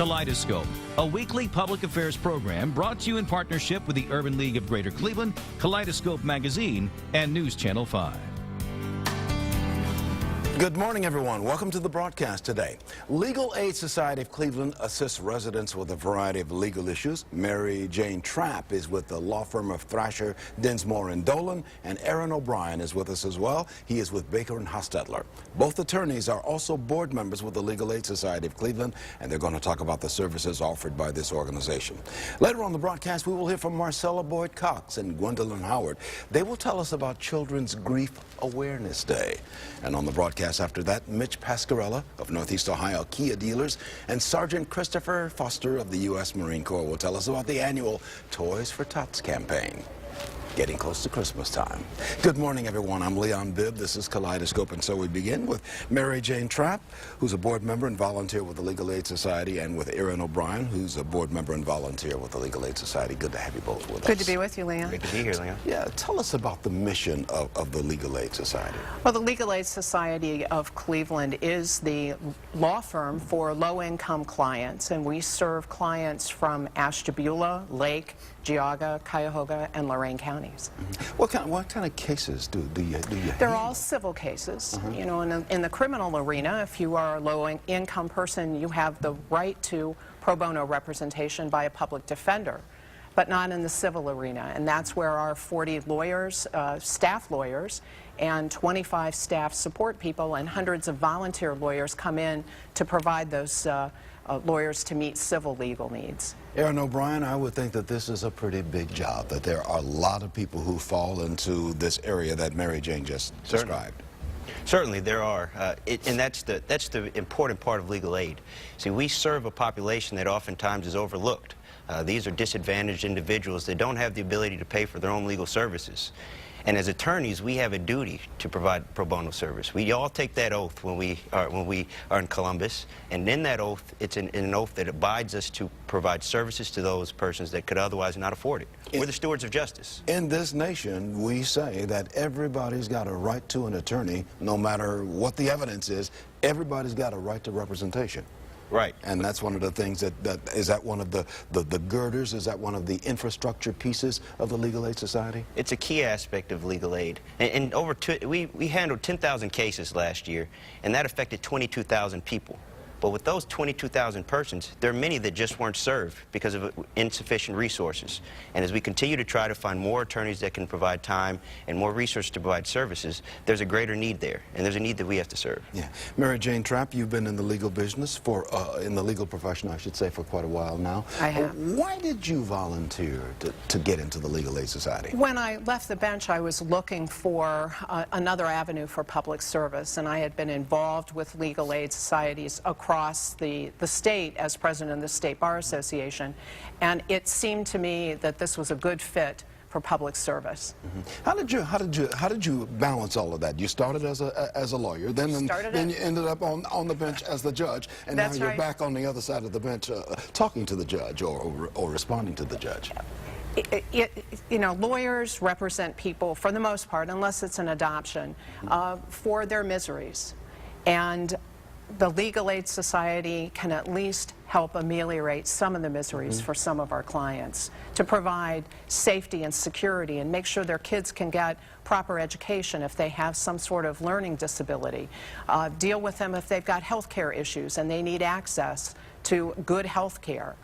Kaleidoscope, a weekly public affairs program brought to you in partnership with the Urban League of Greater Cleveland, Kaleidoscope Magazine, and News Channel 5. Good morning, everyone. Welcome to the broadcast today. Legal Aid Society of Cleveland assists residents with a variety of legal issues. Mary Jane Trapp is with the law firm of Thrasher, Dinsmore and Dolan, and Aaron O'Brien is with us as well. He is with Baker and Hostetler. Both attorneys are also board members with the Legal Aid Society of Cleveland, and they're going to talk about the services offered by this organization. Later on the broadcast, we will hear from Marcella Boyd Cox and Gwendolyn Howard. They will tell us about Children's Grief Awareness Day. And on the broadcast after that, Mitch Pascarella of Northeast Ohio Kia Dealers and Sergeant Christopher Foster of the U.S. Marine Corps will tell us about the annual Toys for Tots campaign. Getting close to Christmas time. Good morning, everyone. I'm Leon Bibb. This is Kaleidoscope, and so we begin with Mary Jane Trapp, who's a board member and volunteer with the Legal Aid Society, and with Aaron O'Brien, who's a board member and volunteer with the Legal Aid Society. Good to have you both with us. Good to be with you, Leon. Great to be here, Leon. Yeah, tell us about the mission of the Legal Aid Society. Well, the Legal Aid Society of Cleveland is the law firm for low-income clients, and we serve clients from Ashtabula, Lake, Geauga, Cuyahoga, and Lorain counties. Mm-hmm. What kind of cases do you They're all civil cases. You know, in the criminal arena, if you are a low-income person, you have the right to pro bono representation by a public defender, but not in the civil arena. And that's where our 40 lawyers, staff lawyers, and 25 staff support people and hundreds of volunteer lawyers come in to provide those lawyers to meet civil legal needs. Aaron O'Brien, I would think that this is a pretty big job, that there are a lot of people who fall into this area that Mary Jane just described. Certainly there are, and that's the important part of legal aid. See, we serve a population that oftentimes is overlooked. These are disadvantaged individuals that don't have the ability to pay for their own legal services. And as attorneys, we have a duty to provide pro bono service. We all take that oath when we are in Columbus, and in that oath, it's an oath that abides us to provide services to those persons that could otherwise not afford it. We're the stewards of justice. In this nation, we say that everybody's got a right to an attorney, no matter what the evidence is. Everybody's got a right to representation. Right. And that's one of the things is that one of the girders, is that one of the infrastructure pieces of the Legal Aid Society? It's a key aspect of legal aid. And we handled 10,000 cases last year, and that affected 22,000 people. But with those 22,000 persons, there are many that just weren't served because of insufficient resources. And as we continue to try to find more attorneys that can provide time and more resources to provide services, there's a greater need there, and there's a need that we have to serve. Yeah. Mary Jane Trapp, you've been in the legal business in the legal profession, I should say, for quite a while now. I have. Why did you volunteer to get into the Legal Aid Society? When I left the bench, I was looking for another avenue for public service, and I had been involved with legal aid societies across the state as president of the State Bar Association, and it seemed to me that this was a good fit for public service. Mm-hmm. How did you balance all of that? You started as a lawyer, then you ended up on the bench as the judge, and now you're back on the other side of the bench talking to the judge or responding to the judge. You know, lawyers represent people, for the most part, unless it's an adoption, for their miseries. And the Legal Aid Society can at least help ameliorate some of the miseries for some of our clients, to provide safety and security and make sure their kids can get proper education if they have some sort of learning disability, deal with them if they've got health care issues and they need access to good health care.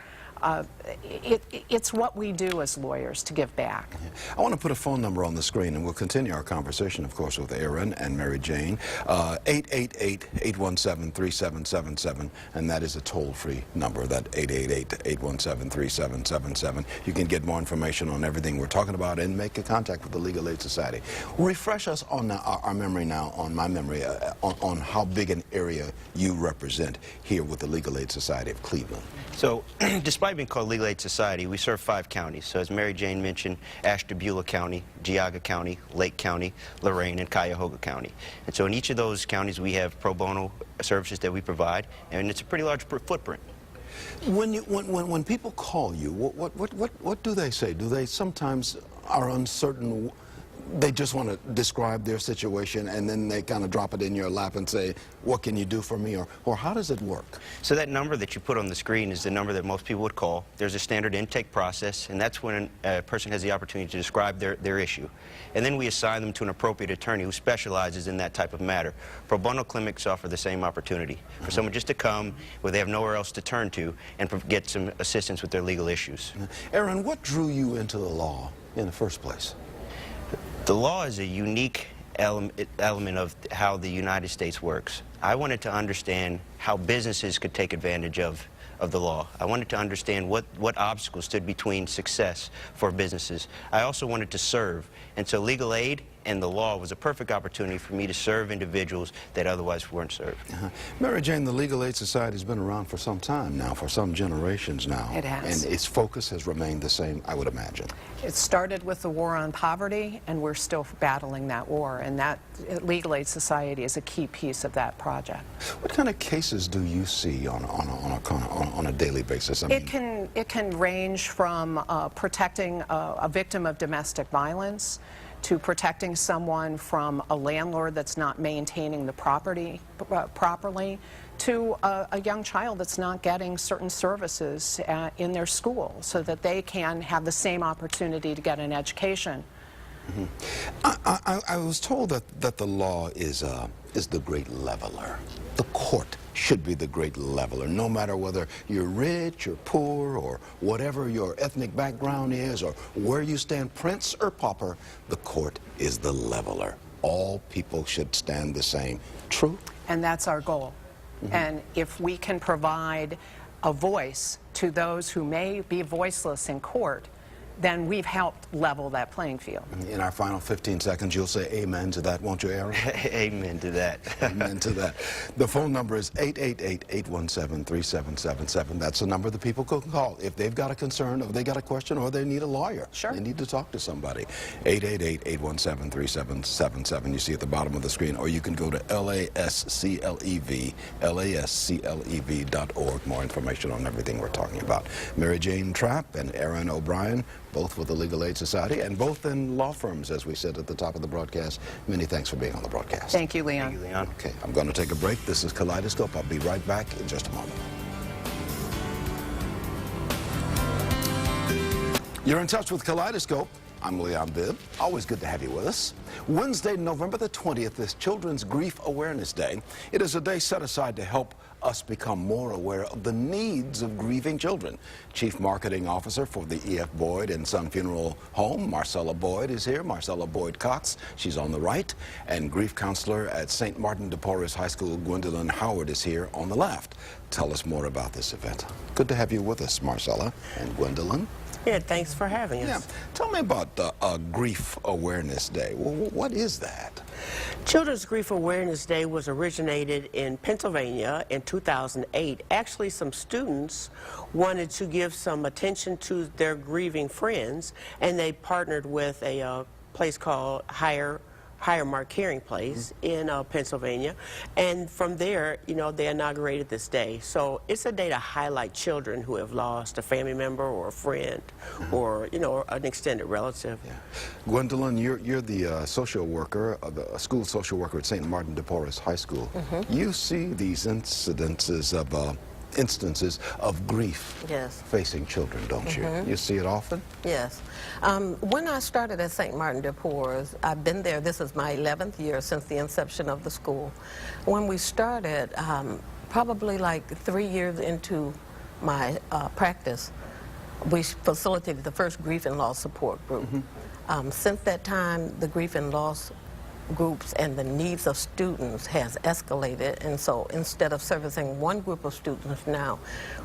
It's what we do as lawyers to give back. I want to put a phone number on the screen, and we'll continue our conversation, of course, with Aaron and Mary Jane. 888-817-3777, and that is a toll-free number, that 888-817-3777. You can get more information on everything we're talking about and make a contact with the Legal Aid Society. Refresh us on our memory now, on my memory, on how big an area you represent here with the Legal Aid Society of Cleveland. So, despite being called Legal Aid Society, we serve 5 counties. So as Mary Jane mentioned, Ashtabula County, Geauga County, Lake County, Lorain, and Cuyahoga County. And so in each of those counties we have pro bono services that we provide, and it's a pretty large footprint. When people call you, what do they say? Do they sometimes are uncertain they just want to describe their situation and then they kind of drop it in your lap and say, what can you do for me, or how does it work? So that number that you put on the screen is the number that most people would call. There's a standard intake process, and that's when a person has the opportunity to describe their issue. And then we assign them to an appropriate attorney who specializes in that type of matter. Pro bono clinics offer the same opportunity for someone just to come where they have nowhere else to turn to and get some assistance with their legal issues. Aaron, what drew you into the law in the first place? The law is a unique element of how the United States works. I wanted to understand how businesses could take advantage of the law. I wanted to understand what obstacles stood between success for businesses. I also wanted to serve, and so legal aid and the law was a perfect opportunity for me to serve individuals that otherwise weren't served. Mary Jane, the Legal Aid Society has been around for some time now, for some generations now. It has. And its focus has remained the same, I would imagine. It started with the war on poverty, and we're still battling that war, and that Legal Aid Society is a key piece of that project. What kind of cases do you see on a daily basis? I mean, It can range from protecting a victim of domestic violence to protecting someone from a landlord that's not maintaining the property properly, to a young child that's not getting certain services in their school so that they can have the same opportunity to get an education. I was told that the law is the great leveler. The court should be the great leveler, no matter whether you're rich or poor or whatever your ethnic background is or where you stand, prince or pauper, the court is the leveler. All people should stand the same. True? And that's our goal. And if we can provide a voice to those who may be voiceless in court, then we've helped level that playing field. In our final 15 seconds, you'll say amen to that, won't you, Aaron? Amen to that. Amen to that. The phone number is 888-817-3777. That's the number that people can call if they've got a concern, or they got a question, or they need a lawyer. Sure. They need to talk to somebody. 888-817-3777. You see at the bottom of the screen, or you can go to lasclev.org. More information on everything we're talking about. Mary Jane Trapp and Aaron O'Brien, both with the Legal Aid Society and both in law firms, as we said at the top of the broadcast. Many thanks for being on the broadcast. Thank you, Leon. Thank you, Leon. Okay, I'm going to take a break. This is Kaleidoscope. I'll be right back in just a moment. You're in touch with Kaleidoscope. I'm Leon Bibb. Always good to have you with us. Wednesday, November the 20th is Children's Grief Awareness Day. It is a day set aside to help us become more aware of the needs of grieving children. Chief Marketing Officer for the E.F. Boyd and Son Funeral Home, Marcella Boyd, is here. Marcella Boyd Cox, she's on the right. And grief counselor at St. Martin de Porres High School, Gwendolyn Howard, is here on the left. Tell us more about this event. Good to have you with us, Marcella and Gwendolyn. Yeah, thanks for having us. Yeah. Tell me about Grief Awareness Day. What is that? Children's Grief Awareness Day was originated in Pennsylvania in 2008. Actually, some students wanted to give some attention to their grieving friends, and they partnered with a place called Higher Mark Caring Place in Pennsylvania, and from there, you know, they inaugurated this day. So it's a day to highlight children who have lost a family member or a friend, or you know, an extended relative. Yeah. Gwendolyn, you're the social worker, the school social worker at St. Martin de Porres High School. You see these instances of grief facing children, don't you? You see it often? Yes. When I started at St. Martin de Porres, I've been there, this is my 11th year since the inception of the school. When we started, probably like 3 years into my practice, we facilitated the first grief and loss support group. Since that time, the grief and loss groups and the needs of students has escalated, and so instead of servicing one group of students now,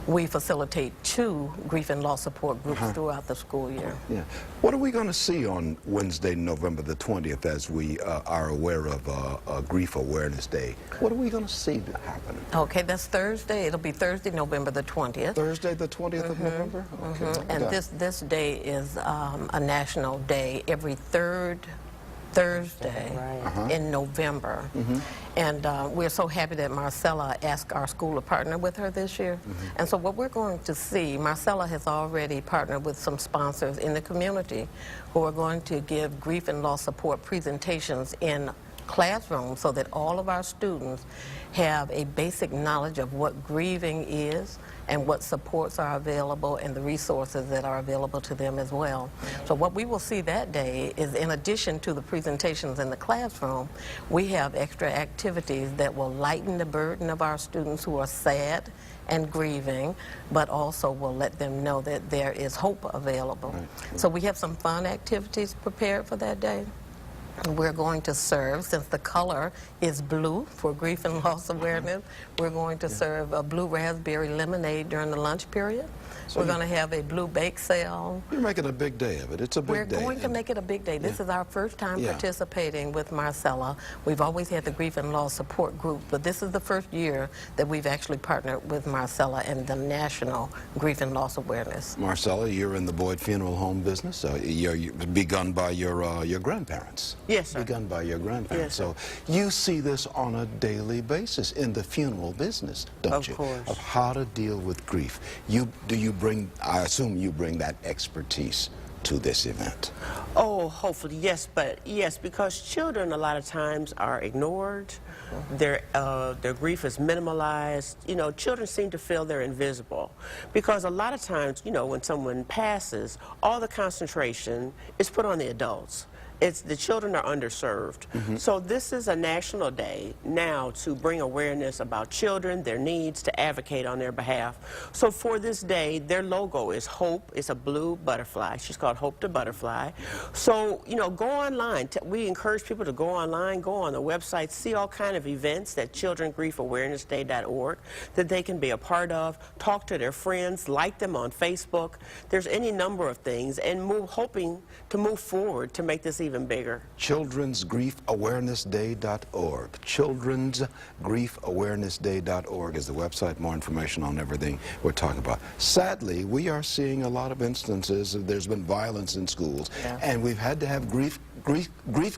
we facilitate 2 grief and loss support groups throughout the school year. Yeah. What are we going to see on Wednesday, November the 20th, as we are aware of Grief Awareness Day? What are we going to see happen? Okay, that's Thursday. It'll be Thursday, November the 20th. Thursday, the 20th of November? Okay. And this day is a national day. Every third Thursday in November. And we're so happy that Marcella asked our school to partner with her this year. And so what we're going to see, Marcella has already partnered with some sponsors in the community who are going to give grief and loss support presentations in classrooms so that all of our students have a basic knowledge of what grieving is and what supports are available and the resources that are available to them as well. So what we will see that day is, in addition to the presentations in the classroom, we have extra activities that will lighten the burden of our students who are sad and grieving, but also will let them know that there is hope available. So we have some fun activities prepared for that day. We're going to serve, since the color is blue for grief and loss awareness, we're going to serve a blue raspberry lemonade during the lunch period. So we're going to have a blue bake sale. You're making a big day of it. It's a big day. We're going to make it a big day. This is our first time participating with Marcella. We've always had the grief and loss support group, but this is the first year that we've actually partnered with Marcella and the National Grief and Loss Awareness. Marcella, you're in the Boyd Funeral Home business. You're begun by your grandparents. Yes, sir. Begun by your grandparents. Yes, so you see this on a daily basis in the funeral business, don't you? Of course. Of how to deal with grief. I assume you bring that expertise to this event. Oh, hopefully, yes, but yes, because children a lot of times are ignored, their grief is minimalized. You know, children seem to feel they're invisible because a lot of times, you know, when someone passes, all the concentration is put on the adults. The children are underserved. So this is a national day now to bring awareness about children, their needs, to advocate on their behalf. So for this day, their logo is Hope. It's a blue butterfly. She's called Hope the Butterfly. So, you know, go online. We encourage people to go online, go on the website, see all kind of events that childrengriefawarenessday.org that they can be a part of, talk to their friends, like them on Facebook. There's any number of things, and hoping to move forward to make this even bigger. Childrensgriefawarenessday.org. Childrensgriefawarenessday.org is the website. More information on everything we're talking about. Sadly, we are seeing a lot of instances of there's been violence in schools, and we've had to have grief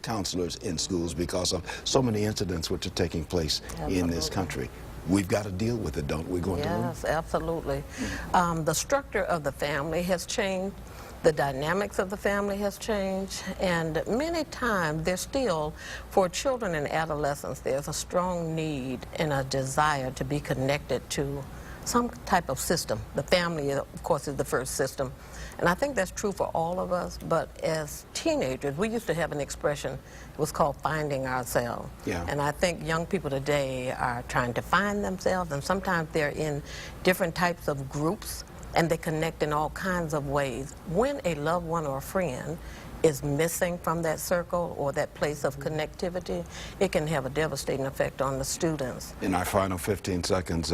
counselors in schools because of so many incidents which are taking place in this country. We've got to deal with it, don't we, Gwendolyn? Yes, absolutely. The structure of the family has changed. The dynamics of the family has changed, and many times there's still, for children and adolescents, there's a strong need and a desire to be connected to some type of system. The family, of course, is the first system, and I think that's true for all of us, but as teenagers, we used to have an expression, it was called finding ourselves. And I think young people today are trying to find themselves, and sometimes they're in different types of groups, and they connect in all kinds of ways. When a loved one or a friend is missing from that circle or that place of connectivity, it can have a devastating effect on the students. In our final 15 seconds,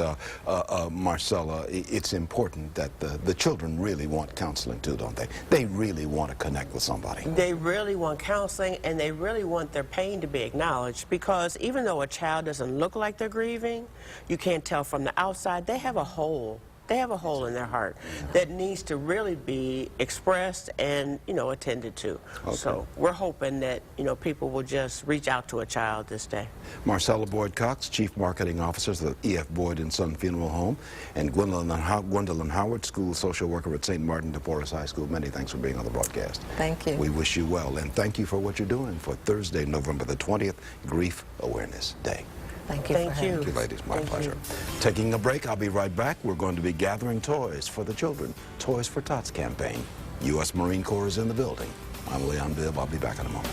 Marcella, it's important that the children really want counseling too, don't they? They really want to connect with somebody. They really want counseling, and they really want their pain to be acknowledged, because even though a child doesn't look like they're grieving, you can't tell from the outside, they have a hole. They have a hole in their heart that needs to really be expressed and, you know, attended to. So we're hoping that, you know, people will just reach out to a child this day. Marcella Boyd Cox, Chief Marketing Officer of the E.F. Boyd and Son Funeral Home, and Gwendolyn Howard, School Social Worker at St. Martin de Porres High School. Many thanks for being on the broadcast. Thank you. We wish you well, and thank you for what you're doing for Thursday, November the 20th, Grief Awareness Day. Thank you. Thank you. Thank you, ladies. My pleasure. Taking a break, I'll be right back. We're going to be gathering toys for the children. Toys for Tots campaign. U.S. Marine Corps is in the building. I'm Leon Bibb. I'll be back in a moment.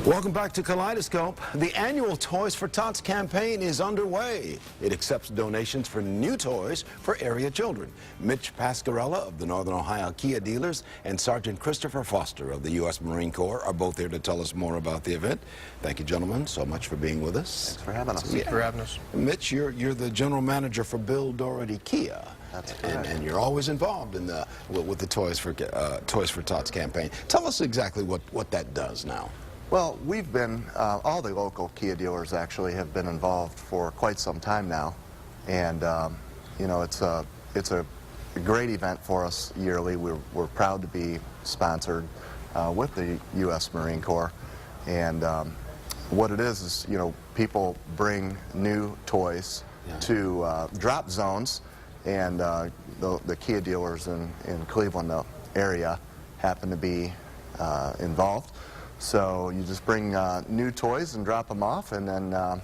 Welcome back to Kaleidoscope. The annual Toys for Tots campaign is underway. It accepts donations for new toys for area children. Mitch Pascarella of the Northern Ohio Kia dealers and Sergeant Christopher Foster of the U.S. Marine Corps are both here to tell us more about the event. Thank you, gentlemen, so much for being with us. Thanks for having us. Thanks for having us. Mitch, you're the general manager for Bill Doherty Kia. That's correct. And you're always involved in with the Toys for Tots campaign. Tell us exactly what that does now. Well, we've been, all the local Kia dealers actually have been involved for quite some time now. And, you know, it's a a great event for us yearly. We're proud to be sponsored with the U.S. Marine Corps. And what it is, you know, people bring new toys to drop zones, and the Kia dealers in Cleveland area happen to be involved. So you just bring new toys and drop them off, and then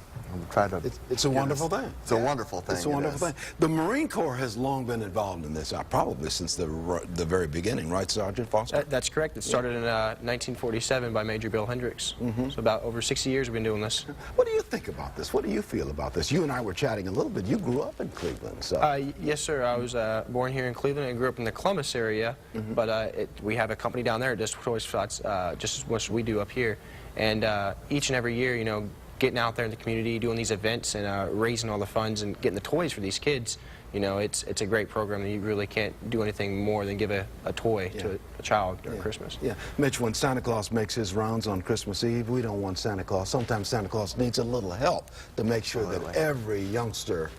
try to... It's a wonderful thing. It's a wonderful thing. It's a wonderful thing. The Marine Corps has long been involved in this, probably since the very beginning, right, Sergeant Foster? That's correct. It started in 1947 by Major Bill Hendricks. So about over 60 years we've been doing this. What do you think about this? What do you feel about this? You and I were chatting a little bit. You grew up in Cleveland, so... Yes, sir. I was born here in Cleveland and grew up in the Columbus area, but we have a company down there that does toys for us just as much as we do up here. And each and every year, you know, getting out there in the community, doing these events, and raising all the funds and getting the toys for these kids, you know, it's a great program that you really can't do anything more than give a toy to a child during Christmas. Yeah. Mitch, when Santa Claus makes his rounds on Christmas Eve, we don't want Santa Claus. Sometimes Santa Claus needs a little help to make sure that every youngster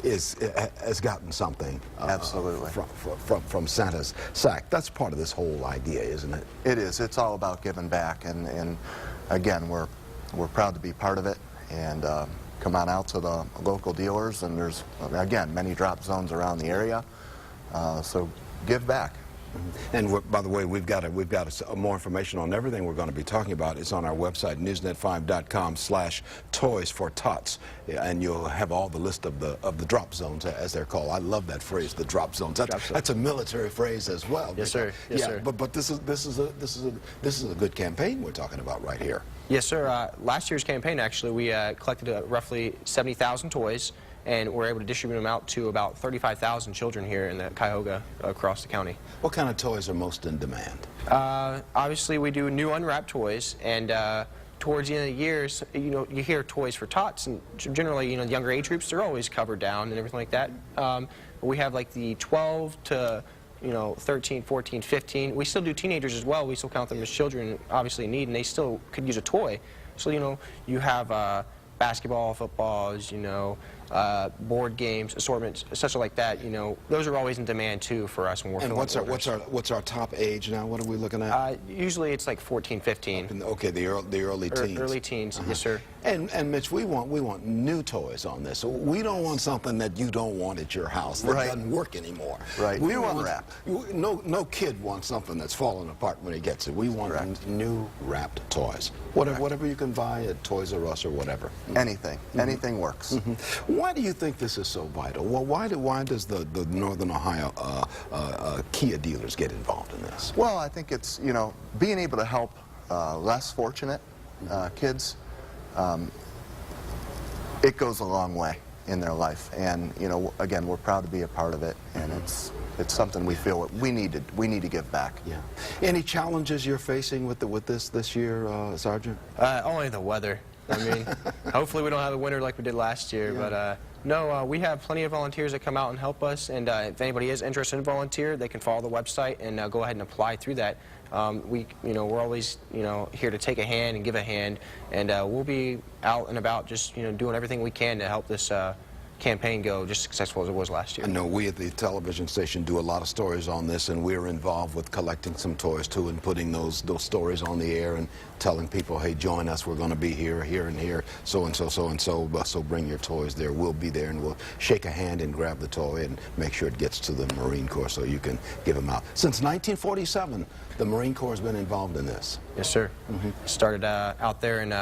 has gotten something Absolutely. From Santa's sack. That's part of this whole idea, isn't it? It is. It's all about giving back, and again, we're proud to be part of it, and come on out to the local dealers, and there's, again, many drop zones around the area, so give back. And by the way, we've got more information on everything we're going to be talking about. It's on our website, newsnet5.com/toys4tots, and you'll have all the list of the drop zones, as they're called. I love that phrase, the drop zones. That's a military phrase as well. Yes, sir. Yes, sir. But this is a good campaign we're talking about right here. Yes, sir. Last year's campaign, actually, we collected roughly 70,000 toys, and we're able to distribute them out to about 35,000 children here in the Cuyahoga across the county. What kind of toys are most in demand? Obviously, we do new unwrapped toys, and towards the end of the years, you know, you hear toys for tots, and generally, you know, the younger age groups, they're always covered down and everything like that. But we have like the 12 to 13, 14, 15. We still do teenagers as well. We still count them as children, obviously in need, and they still could use a toy. So, you know, you have basketball, footballs, you know, board games, assortments, such like that. You know, those are always in demand too for us when we're. And what's our top age now? What are we looking at? Usually it's like 14, 15. Okay, the early teens. Early teens, yes, sir. And Mitch, we want new toys on this. We don't want something that you don't want at your house that doesn't work anymore. Right. We want wrap. No kid wants something that's falling apart when he gets it. We want new wrapped toys. Whatever you can buy at Toys R Us or whatever. Anything. Anything works. Why do you think this is so vital? Well, why does the Northern Ohio Kia dealers get involved in this? Well, I think it's, you know, being able to help less fortunate kids. It goes a long way in their life, and you know, again, we're proud to be a part of it, and it's something we feel we need to give back. Yeah. Any challenges you're facing with this year, Sergeant? Only the weather. I mean, hopefully we don't have a winter like we did last year, but no, we have plenty of volunteers that come out and help us, and if anybody is interested in volunteer, they can follow the website and go ahead and apply through that. We're always, here to take a hand and give a hand, and we'll be out and about just, doing everything we can to help this campaign go just as successful as it was last year. I know we at the television station do a lot of stories on this, and we're involved with collecting some toys too and putting those stories on the air and telling people, hey, join us, we're going to be here, and here, so and so, so bring your toys there. We'll be there, and we'll shake a hand and grab the toy and make sure it gets to the Marine Corps so you can give them out. Since 1947, the Marine Corps has been involved in this. Yes, sir. Started out there in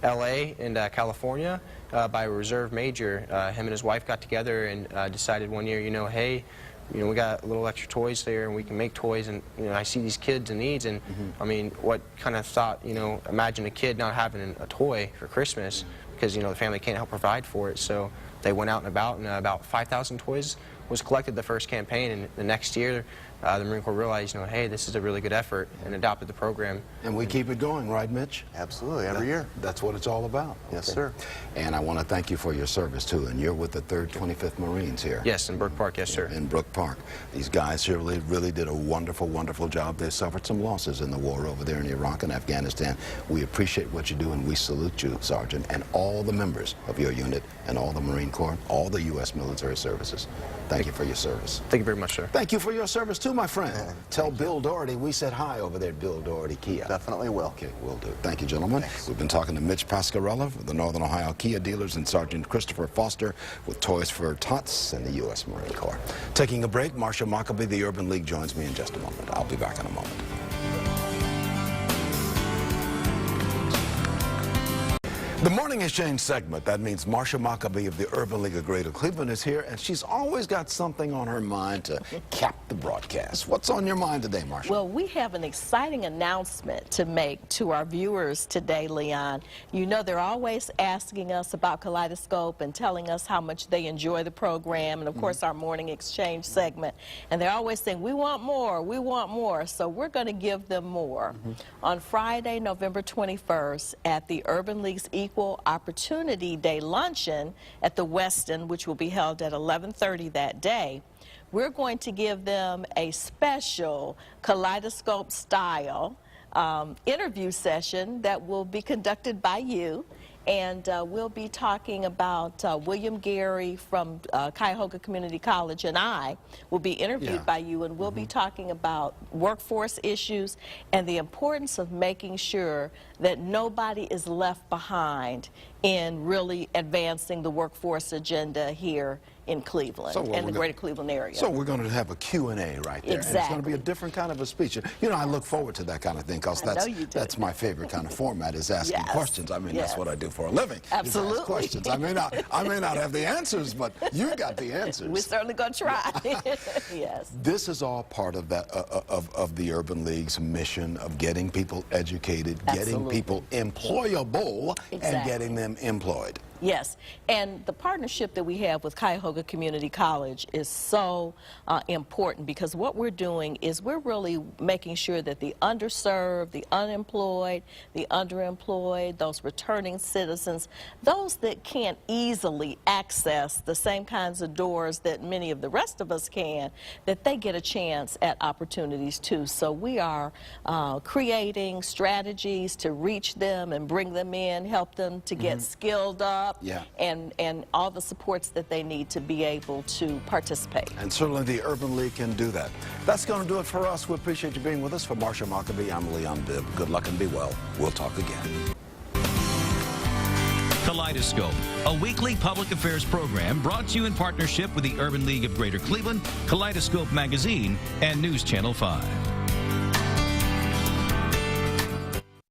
L.A. and California by a reserve major. Him and his wife got together and decided one year, hey, we got a little extra toys there and we can make toys, and I see these kids in needs, and I mean, what kind of thought, imagine a kid not having a toy for Christmas because the family can't help provide for it. So they went out and about 5,000 toys was collected the first campaign, and the next year the Marine Corps realized, hey, this is a really good effort, and adopted the program. And we keep it going, right, Mitch? Absolutely, every year. That's what it's all about. Yes, sir. And I want to thank you for your service, too. And you're with the 3rd 25th Marines here. Yes, in Brook Park, yes, sir. In Brook Park. These guys here really did a wonderful, wonderful job. They suffered some losses in the war over there in Iraq and Afghanistan. We appreciate what you do, and we salute you, Sergeant, and all the members of your unit and all the Marine Corps. Corps, all the U.S. military services. Thank you for your service. Thank you very much, sir. Thank you for your service too, my friend. Tell Bill Doherty we said hi over there at Bill Doherty Kia. Definitely will. Okay, will do. Thank you, gentlemen. Thanks. We've been talking to Mitch Pascarella for the Northern Ohio Kia dealers and Sergeant Christopher Foster with Toys for Tots and the U.S. Marine Corps. Taking a break, Marsha Mockaby, the Urban League, joins me in just a moment. I'll be back in a moment. The Morning Exchange segment, that means Marsha Mockaby of the Urban League of Greater Cleveland is here, and she's always got something on her mind to cap the broadcast. What's on your mind today, Marsha? Well, we have an exciting announcement to make to our viewers today, Leon. You know, they're always asking us about Kaleidoscope and telling us how much they enjoy the program, and of course our Morning Exchange segment. And they're always saying, we want more, we want more. So we're going to give them more. On Friday, November 21st, at the Urban League's Equal Opportunity Day Luncheon at the Westin, which will be held at 11:30 that day, we're going to give them a special Kaleidoscope style interview session that will be conducted by you. And we'll be talking about William Gary from Cuyahoga Community College and I will be interviewed by you, and we'll be talking about workforce issues and the importance of making sure that nobody is left behind in really advancing the workforce agenda here in Cleveland and the greater Cleveland area. So we're going to have a Q&A right there. Exactly. And it's going to be a different kind of a speech. You know, I look forward to that kind of thing because that's my favorite kind of format is asking questions. I mean, that's what I do for a living. Absolutely. Is ask questions. I may not have the answers, but you got the answers. We're certainly going to try. Yes. This is all part of that of the Urban League's mission of getting people educated, getting people employable, and getting them employed. Yes, and the partnership that we have with Cuyahoga Community College is so important because what we're doing is we're really making sure that the underserved, the unemployed, the underemployed, those returning citizens, those that can't easily access the same kinds of doors that many of the rest of us can, that they get a chance at opportunities too. So we are creating strategies to reach them and bring them in, help them to get skilled up. And all the supports that they need to be able to participate. And certainly the Urban League can do that. That's going to do it for us. We appreciate you being with us. For Marsha Mockaby, I'm Leon Bibb. Good luck and be well. We'll talk again. Kaleidoscope, a weekly public affairs program brought to you in partnership with the Urban League of Greater Cleveland, Kaleidoscope Magazine, and News Channel 5.